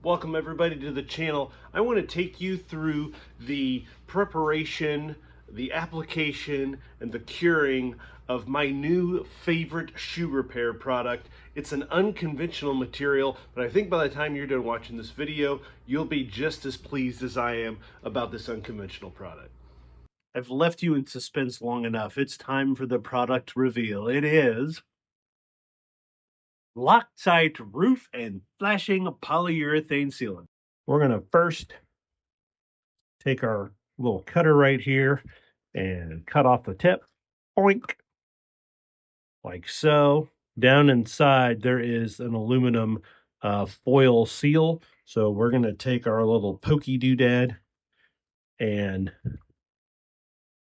Welcome everybody to the channel. I want to take you through the preparation, the application, and the curing of my new favorite shoe repair product. It's an unconventional material, but I think by the time you're done watching this video, you'll be just as pleased as I am about this unconventional product. I've left you in suspense long enough. It's time for the product reveal. It is Loctite roof and flashing polyurethane sealant. We're going to first take our little cutter right here and cut off the tip. Oink. Like so. Down inside there is an aluminum foil seal. So we're going to take our little pokey doodad and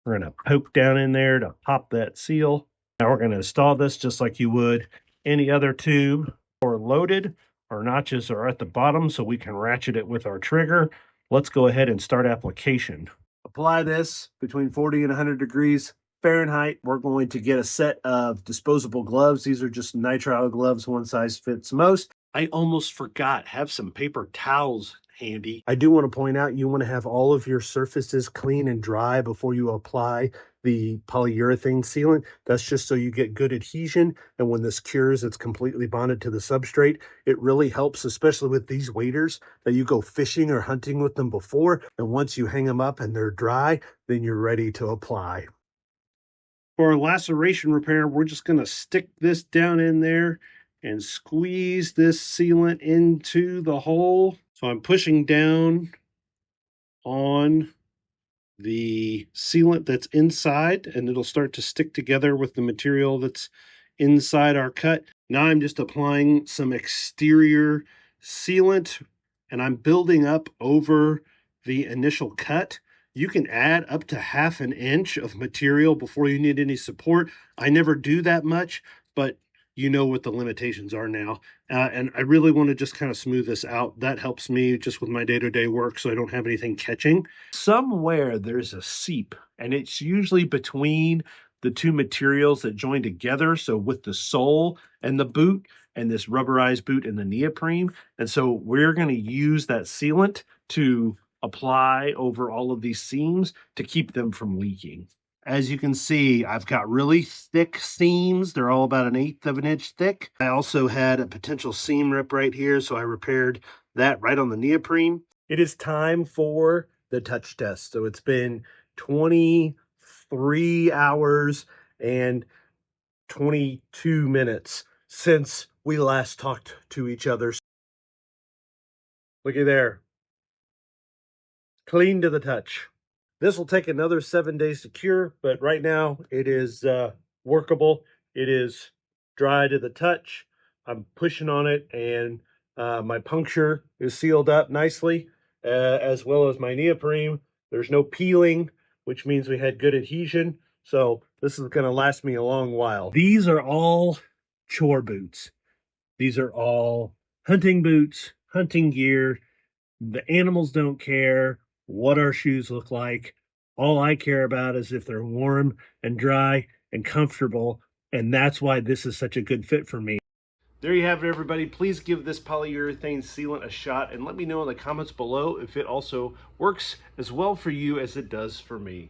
we're going to poke down in there to pop that seal. Now we're going to install this just like you would any other tube. Or loaded. Our notches are at the bottom so we can ratchet it with our trigger. Let's go ahead and start application. Apply this between 40 and 100 degrees Fahrenheit. We're going to get a set of disposable gloves. These are just nitrile gloves, one size fits most. I almost forgot, have some paper towels handy. I do want to point out you want to have all of your surfaces clean and dry before you apply the polyurethane sealant. That's just so you get good adhesion, and when this cures, it's completely bonded to the substrate. It really helps, especially with these waders, that you go fishing or hunting with them before, and once you hang them up and they're dry, then you're ready to apply. For our laceration repair, we're just going to stick this down in there and squeeze this sealant into the hole. So I'm pushing down on the sealant that's inside, and it'll start to stick together with the material that's inside our cut. Now I'm just applying some exterior sealant, and I'm building up over the initial cut. You can add up to ½ an inch of material before you need any support. I never do that much, but you know what the limitations are now. And I really want to just kind of smooth this out. That helps me just with my day-to-day work so I don't have anything catching. Somewhere there's a seep, and it's usually between the two materials that join together. So with the sole and the boot, and this rubberized boot and the neoprene. And so we're going to use that sealant to apply over all of these seams to keep them from leaking. As you can see, I've got really thick seams. They're all about 1/8 of an inch thick. I also had a potential seam rip right here, so I repaired that right on the neoprene. It is time for the touch test. So it's been 23 hours and 22 minutes since we last talked to each other. Looky there. Clean to the touch. This will take another 7 days to cure, but right now it is workable. It is dry to the touch. I'm pushing on it, and my puncture is sealed up nicely, as well as my neoprene. There's no peeling, which means we had good adhesion. So this is going to last me a long while. These are all chore boots. These are all hunting boots, hunting gear. The animals don't care what our shoes look like. All I care about is if they're warm and dry and comfortable, and that's why this is such a good fit for me. There you have it, everybody. Please give this polyurethane sealant a shot and let me know in the comments below if it also works as well for you as it does for me.